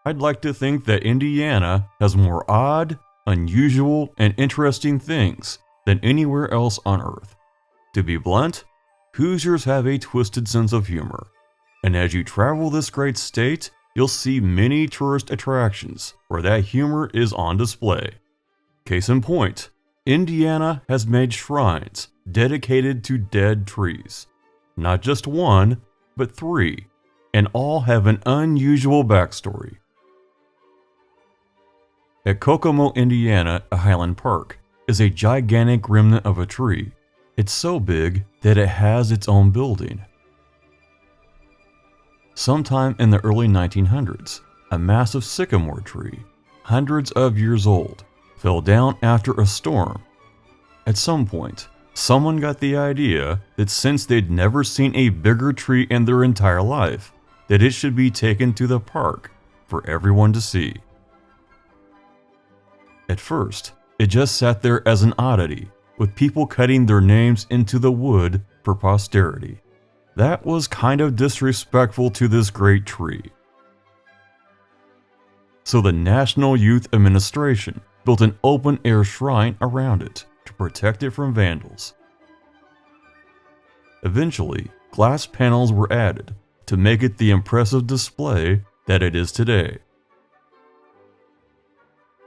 I'd like to think that Indiana has more odd, unusual, and interesting things than anywhere else on Earth. To be blunt, Hoosiers have a twisted sense of humor, and as you travel this great state, you'll see many tourist attractions where that humor is on display. Case in point, Indiana has made shrines dedicated to dead trees. Not just one, but three, and all have an unusual backstory. At Kokomo, Indiana, a Highland Park, is a gigantic remnant of a tree. It's so big that it has its own building. Sometime in the early 1900s, a massive sycamore tree, hundreds of years old, fell down after a storm. At some point, someone got the idea that since they'd never seen a bigger tree in their entire life, that it should be taken to the park for everyone to see. At first, it just sat there as an oddity, with people cutting their names into the wood for posterity. That was kind of disrespectful to this great tree. So the National Youth Administration built an open-air shrine around it to protect it from vandals. Eventually, glass panels were added to make it the impressive display that it is today.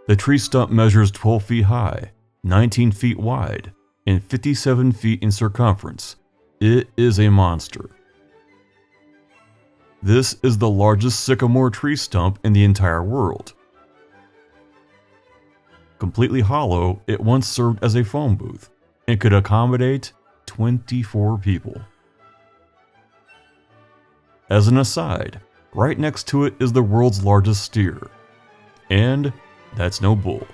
The tree stump measures 12 feet high, 19 feet wide, and 57 feet in circumference. It is a monster. This is the largest sycamore tree stump in the entire world. Completely hollow, it once served as a phone booth and could accommodate 24 people. As an aside, right next to it is the world's largest steer. And that's no bull.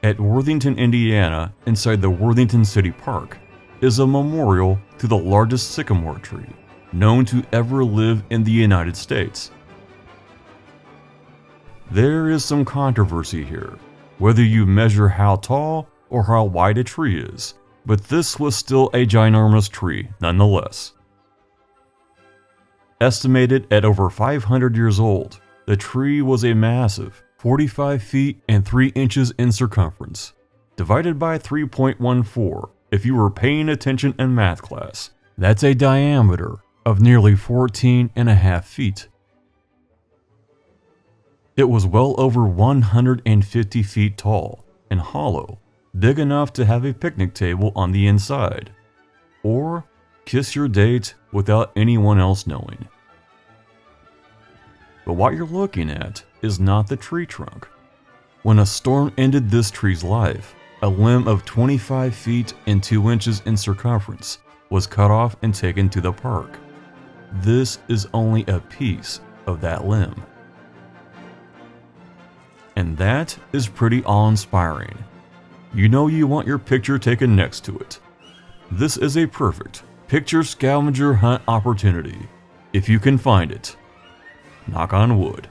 At Worthington, Indiana, inside the Worthington City Park, is a memorial to the largest sycamore tree known to ever live in the United States. There is some controversy here, whether you measure how tall or how wide a tree is, but this was still a ginormous tree nonetheless. Estimated at over 500 years old, the tree was a massive 45 feet and 3 inches in circumference, divided by 3.14 if you were paying attention in math class. That's a diameter of nearly 14.5 feet. It was well over 150 feet tall and hollow, big enough to have a picnic table on the inside, or kiss your date without anyone else knowing. But what you're looking at is not the tree trunk. When a storm ended this tree's life, a limb of 25 feet and 2 inches in circumference was cut off and taken to the park. This is only a piece of that limb. And that is pretty awe-inspiring. You know you want your picture taken next to it. This is a perfect picture scavenger hunt opportunity, if you can find it. Knock on wood.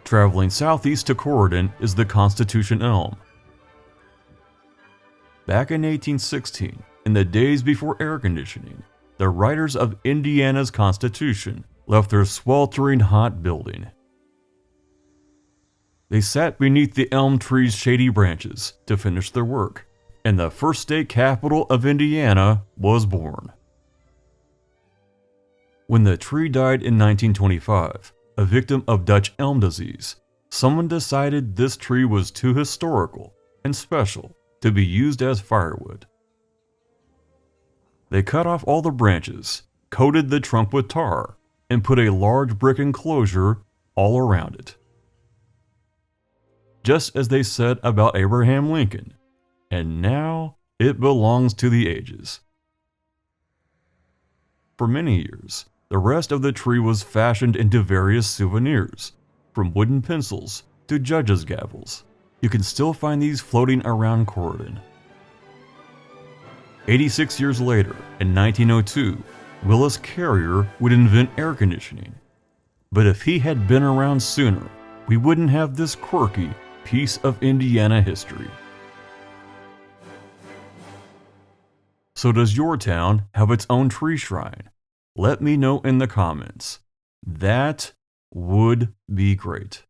Traveling southeast to Corydon is the Constitution Elm. Back in 1816, in the days before air conditioning, the writers of Indiana's Constitution left their sweltering hot building. They sat beneath the elm tree's shady branches to finish their work, and the first state capital of Indiana was born. When the tree died in 1925, a victim of Dutch elm disease, someone decided this tree was too historical and special to be used as firewood. They cut off all the branches, coated the trunk with tar, and put a large brick enclosure all around it. Just as they said about Abraham Lincoln, and now it belongs to the ages. For many years, the rest of the tree was fashioned into various souvenirs, from wooden pencils to judges' gavels. You can still find these floating around Corydon. 86 years later, in 1902, Willis Carrier would invent air conditioning. But if he had been around sooner, we wouldn't have this quirky piece of Indiana history. So does your town have its own tree shrine? Let me know in the comments. That would be great.